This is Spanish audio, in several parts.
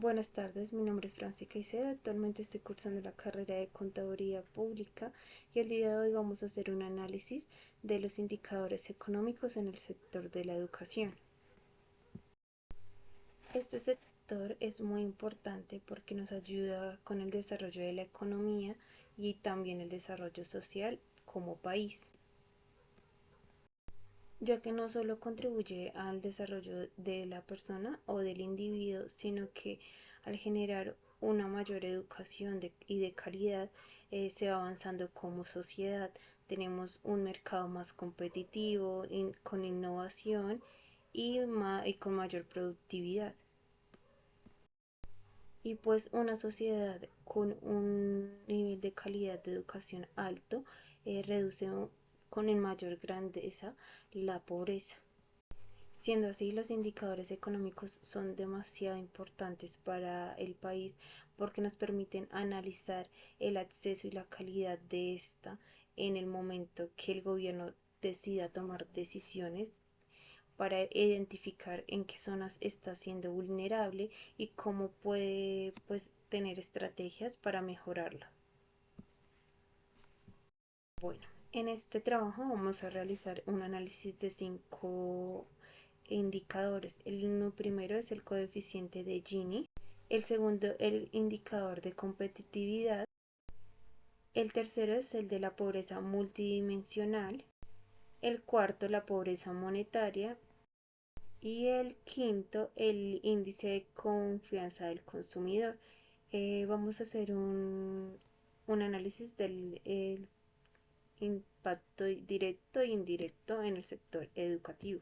Buenas tardes, mi nombre es Francia Caicedo. Actualmente estoy cursando la carrera de Contaduría Pública y el día de hoy vamos a hacer un análisis de los indicadores económicos en el sector de la educación. Este sector es muy importante porque nos ayuda con el desarrollo de la economía y también el desarrollo social como país, ya que no solo contribuye al desarrollo de la persona o del individuo, sino que al generar una mayor educación y de calidad, se va avanzando como sociedad. Tenemos un mercado más competitivo, con innovación y con mayor productividad. Y pues una sociedad con un nivel de calidad de educación alto reduce con el mayor grandeza la pobreza. Siendo así, los indicadores económicos son demasiado importantes para el país porque nos permiten analizar el acceso y la calidad de esta en el momento que el gobierno decida tomar decisiones para identificar en qué zonas está siendo vulnerable y cómo puede pues tener estrategias para mejorarlo. Bueno, en este trabajo vamos a realizar un análisis de 5 indicadores. El primero es el coeficiente de Gini, el segundo el indicador de competitividad, el tercero es el de la pobreza multidimensional, el cuarto la pobreza monetaria y el quinto el índice de confianza del consumidor. Vamos a hacer un análisis del impacto directo e indirecto en el sector educativo.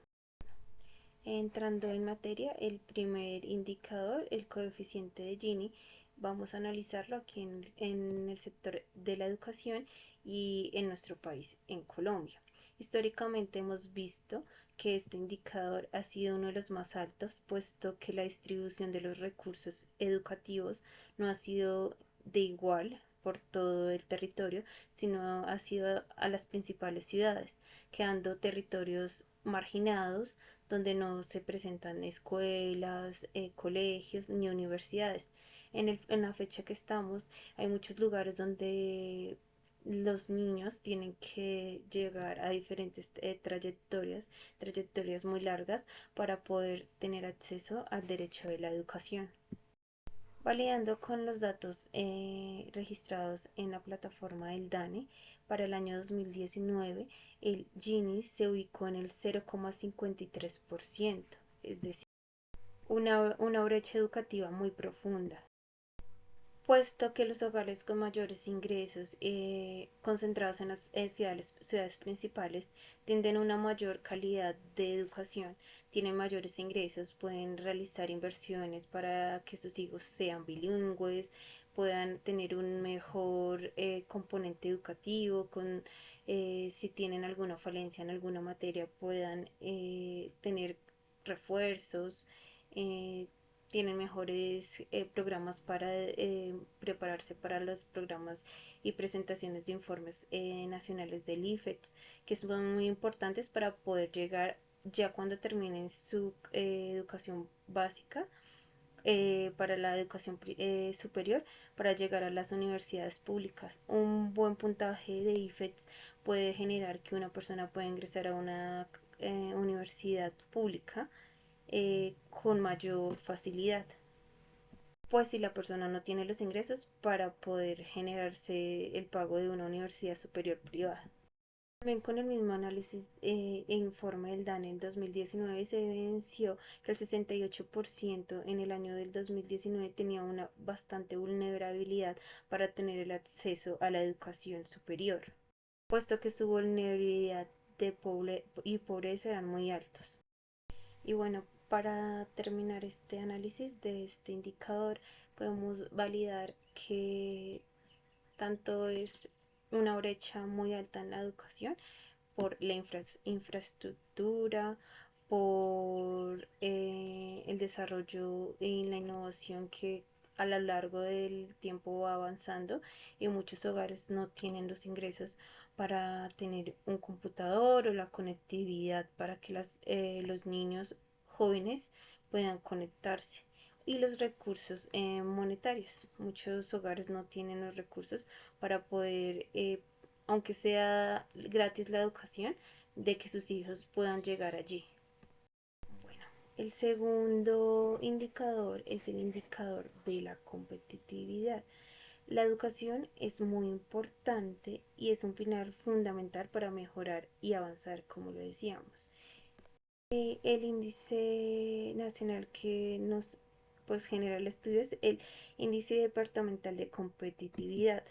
Entrando en materia, el primer indicador, el coeficiente de Gini, vamos a analizarlo aquí en el sector de la educación y en nuestro país, en Colombia. Históricamente hemos visto que este indicador ha sido uno de los más altos, puesto que la distribución de los recursos educativos no ha sido de igual por todo el territorio, sino ha sido a las principales ciudades, quedando territorios marginados donde no se presentan escuelas, colegios ni universidades. En la fecha que estamos, hay muchos lugares donde los niños tienen que llegar a diferentes trayectorias muy largas para poder tener acceso al derecho de la educación. Validando con los datos registrados en la plataforma del DANE, para el año 2019 el Gini se ubicó en el 0,53%, es decir, una brecha educativa muy profunda, puesto que los hogares con mayores ingresos concentrados en las ciudades principales tienden a una mayor calidad de educación, tienen mayores ingresos, pueden realizar inversiones para que sus hijos sean bilingües, puedan tener un mejor componente educativo, si tienen alguna falencia en alguna materia puedan tener refuerzos, eh, tienen mejores programas para prepararse para los programas y presentaciones de informes nacionales del IFEX, que son muy importantes para poder llegar ya cuando terminen su educación básica, para la educación superior, para llegar a las universidades públicas. Un buen puntaje de IFEX puede generar que una persona pueda ingresar a una universidad pública con mayor facilidad, pues si la persona no tiene los ingresos para poder generarse el pago de una universidad superior privada. También con el mismo análisis e informe del DANE en 2019 se evidenció que el 68% en el año del 2019 tenía una bastante vulnerabilidad para tener el acceso a la educación superior, puesto que su vulnerabilidad de y pobreza eran muy altos. Y bueno, para terminar este análisis de este indicador, podemos validar que tanto es una brecha muy alta en la educación por la infraestructura, por el desarrollo y la innovación que a lo largo del tiempo va avanzando y muchos hogares no tienen los ingresos para tener un computador o la conectividad para que los niños jóvenes puedan conectarse, y los recursos monetarios. Muchos hogares no tienen los recursos para poder, aunque sea gratis la educación, de que sus hijos puedan llegar allí. Bueno, el segundo indicador es el indicador de la competitividad. La educación es muy importante y es un pilar fundamental para mejorar y avanzar, como lo decíamos. El índice nacional que nos pues genera el estudio es el índice departamental de competitividad.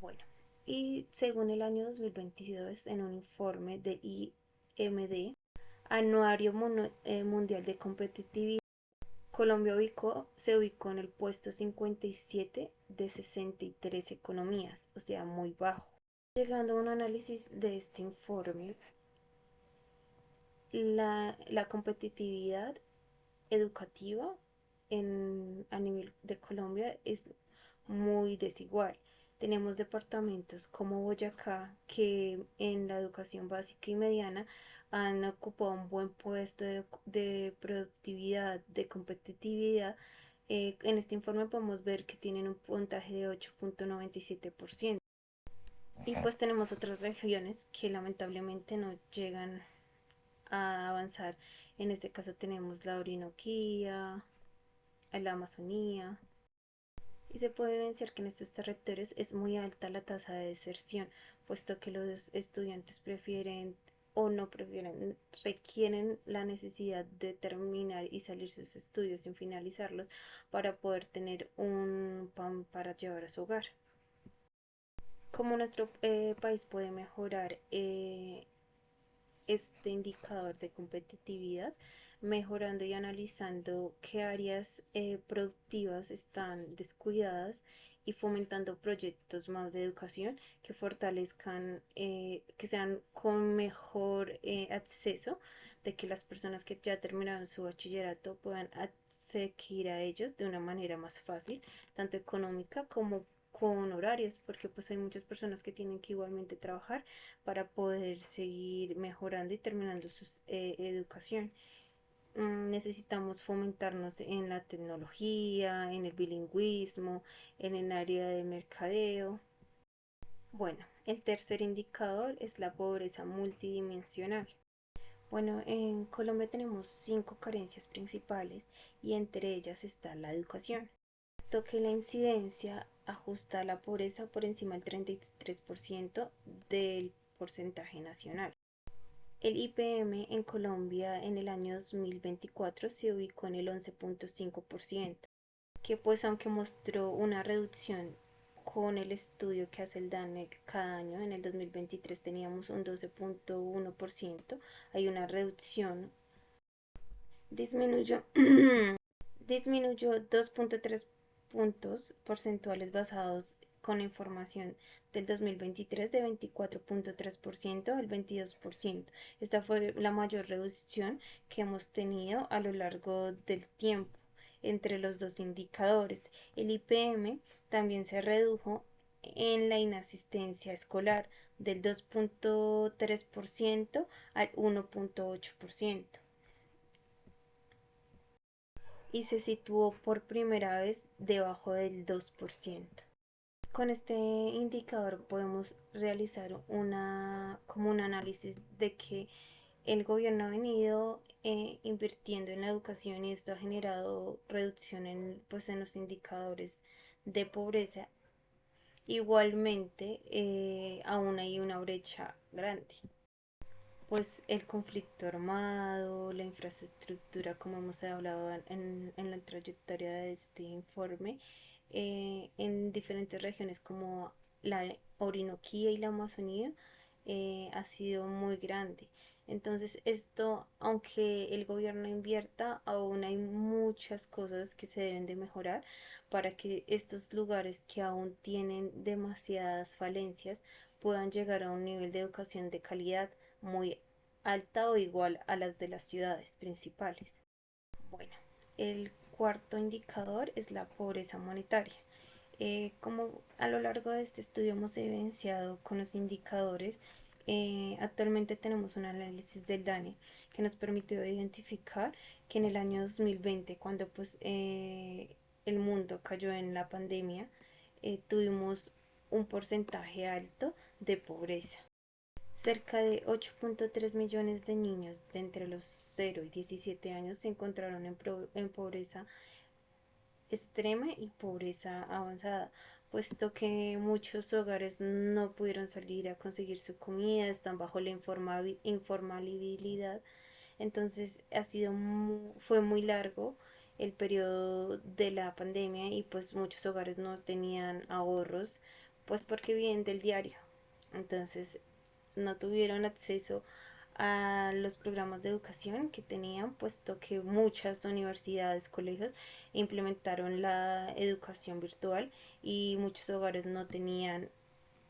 Bueno, y según el año 2022, en un informe del IMD, Anuario Mundial de Competitividad, Colombia se ubicó en el puesto 57 de 63 economías, o sea, muy bajo. Llegando a un análisis de este informe, la competitividad educativa a nivel de Colombia es muy desigual. Tenemos departamentos como Boyacá que en la educación básica y mediana han ocupado un buen puesto de productividad, de competitividad. En este informe podemos ver que tienen un puntaje de 8.97%. Y pues tenemos otras regiones que lamentablemente no llegan a avanzar. En este caso tenemos la Orinoquía, la Amazonía, y se puede evidenciar que en estos territorios es muy alta la tasa de deserción, puesto que los estudiantes prefieren o no prefieren, requieren la necesidad de terminar y salir sus estudios sin finalizarlos para poder tener un pan para llevar a su hogar. ¿Cómo nuestro país puede mejorar este indicador de competitividad, mejorando y analizando qué áreas productivas están descuidadas y fomentando proyectos más de educación que fortalezcan, que sean con mejor acceso, de que las personas que ya terminaron su bachillerato puedan acceder a ellos de una manera más fácil, tanto económica como con horarios, porque pues hay muchas personas que tienen que igualmente trabajar para poder seguir mejorando y terminando su educación. Necesitamos fomentarnos en la tecnología, en el bilingüismo, en el área de mercadeo. Bueno, el tercer indicador es la pobreza multidimensional. Bueno, en Colombia tenemos 5 carencias principales y entre ellas está la educación. Esto que la incidencia ajusta a la pobreza por encima del 33% del porcentaje nacional. El IPM en Colombia en el año 2024 se ubicó en el 11.5%, que pues aunque mostró una reducción con el estudio que hace el DANE cada año, en el 2023 teníamos un 12.1%, hay una reducción, disminuyó, disminuyó 2.3 puntos porcentuales basados con la información del 2023 de 24.3% al 22%. Esta fue la mayor reducción que hemos tenido a lo largo del tiempo entre los dos indicadores. El IPM también se redujo en la inasistencia escolar del 2.3% al 1.8% y se situó por primera vez debajo del 2%. Con este indicador podemos realizar como un análisis de que el gobierno ha venido invirtiendo en la educación y esto ha generado reducción pues, en los indicadores de pobreza. Igualmente, aún hay una brecha grande, pues el conflicto armado, la infraestructura, como hemos hablado en la trayectoria de este informe, en diferentes regiones como la Orinoquía y la Amazonía, ha sido muy grande. Entonces esto, aunque el gobierno invierta, aún hay muchas cosas que se deben de mejorar para que estos lugares que aún tienen demasiadas falencias puedan llegar a un nivel de educación de calidad muy alta o igual a las de las ciudades principales. Bueno, el cuarto indicador es la pobreza monetaria. Como a lo largo de este estudio hemos evidenciado con los indicadores Actualmente tenemos un análisis del DANE que nos permitió identificar que en el año 2020, cuando el mundo cayó en la pandemia, tuvimos un porcentaje alto de pobreza. Cerca de 8.3 millones de niños de entre los 0 y 17 años se encontraron en pobreza extrema y pobreza avanzada, puesto que muchos hogares no pudieron salir a conseguir su comida, están bajo la informabilidad. Entonces fue muy largo el periodo de la pandemia y pues muchos hogares no tenían ahorros, pues porque viven del diario. Entonces no tuvieron acceso a los programas de educación que tenían, puesto que muchas universidades, colegios implementaron la educación virtual y muchos hogares no tenían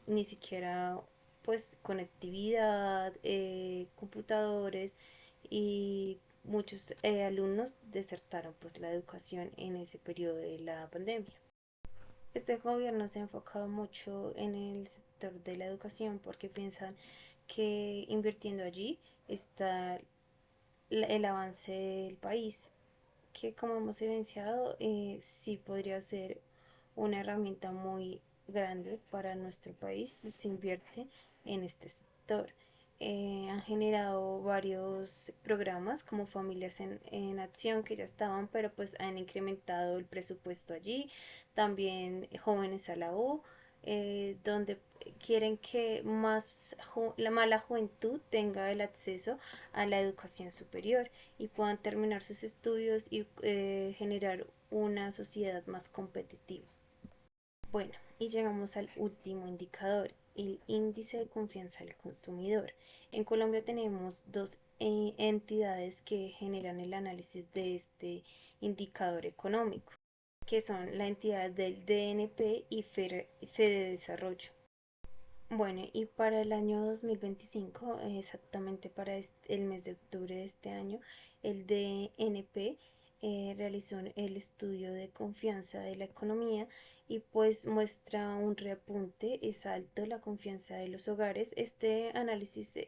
ni siquiera pues conectividad, computadores y muchos alumnos desertaron pues la educación en ese periodo de la pandemia. Este gobierno se ha enfocado mucho en el sector de la educación porque piensan que invirtiendo allí está el avance del país, que como hemos evidenciado, sí podría ser una herramienta muy grande para nuestro país si se invierte en este sector. Han generado varios programas como Familias en Acción que ya estaban, pero pues han incrementado el presupuesto allí. También Jóvenes a la U, donde quieren que la mala juventud tenga el acceso a la educación superior y puedan terminar sus estudios y generar una sociedad más competitiva. Bueno, y llegamos al último indicador, el índice de confianza del consumidor. En Colombia tenemos dos entidades que generan el análisis de este indicador económico, que son la entidad del DNP y Fede Desarrollo. Bueno, y para el año 2025, exactamente para el mes de octubre de este año, el DNP realizó el estudio de confianza de la economía y pues muestra un reapunte, es alto la confianza de los hogares. Este análisis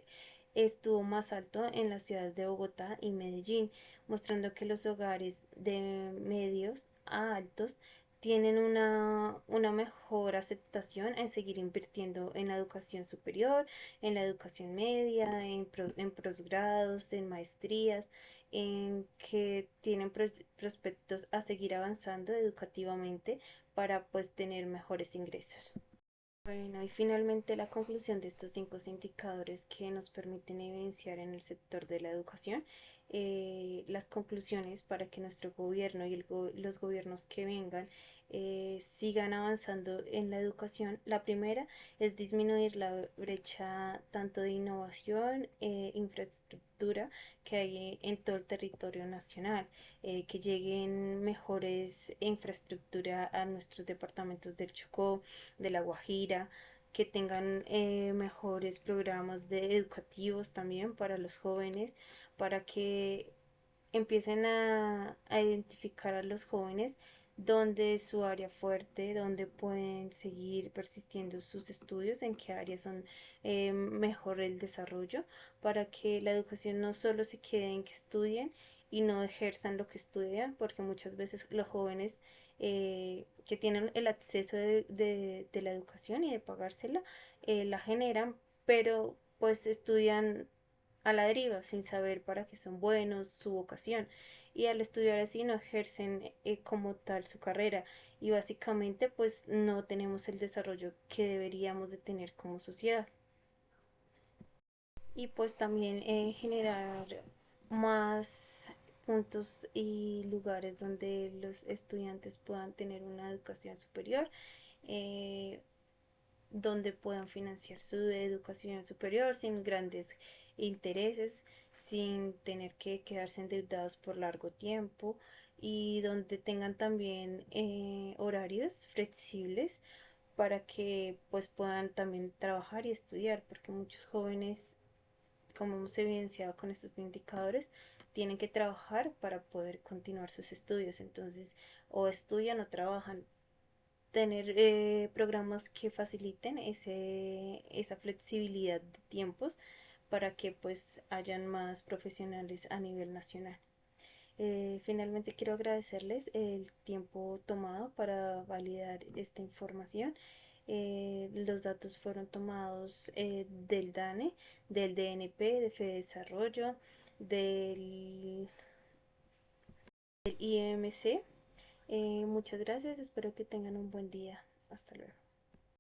estuvo más alto en las ciudades de Bogotá y Medellín, mostrando que los hogares de medios a altos tienen una mejor aceptación en seguir invirtiendo en la educación superior, en la educación media, en posgrados, en maestrías, en que tienen prospectos a seguir avanzando educativamente para pues tener mejores ingresos. Bueno, y finalmente la conclusión de estos cinco indicadores que nos permiten evidenciar en el sector de la educación, las conclusiones para que nuestro gobierno y los gobiernos que vengan sigan avanzando en la educación. La primera es disminuir la brecha tanto de innovación, infraestructura que hay en todo el territorio nacional, que lleguen mejores infraestructura a nuestros departamentos del Chocó, de La Guajira, que tengan mejores programas educativos también para los jóvenes, para que empiecen a identificar a los jóvenes dónde es su área fuerte, dónde pueden seguir persistiendo sus estudios, en qué áreas son mejor el desarrollo, para que la educación no solo se quede en que estudien y no ejerzan lo que estudian, porque muchas veces los jóvenes que tienen el acceso de la educación y de pagársela, la generan, pero pues estudian a la deriva, sin saber para qué son buenos, su vocación. Y al estudiar así no ejercen como tal su carrera y básicamente pues no tenemos el desarrollo que deberíamos de tener como sociedad. Y pues también generar más puntos y lugares donde los estudiantes puedan tener una educación superior, eh, donde puedan financiar su educación superior sin grandes intereses, sin tener que quedarse endeudados por largo tiempo y donde tengan también horarios flexibles para que pues puedan también trabajar y estudiar, porque muchos jóvenes, como hemos evidenciado con estos indicadores, tienen que trabajar para poder continuar sus estudios, entonces o estudian o trabajan, tener programas que faciliten esa flexibilidad de tiempos para que pues hayan más profesionales a nivel nacional. Finalmente quiero agradecerles el tiempo tomado para validar esta información. Los datos fueron tomados del DANE, del DNP, de FEDesarrollo, del IMC. Muchas gracias, espero que tengan un buen día. Hasta luego.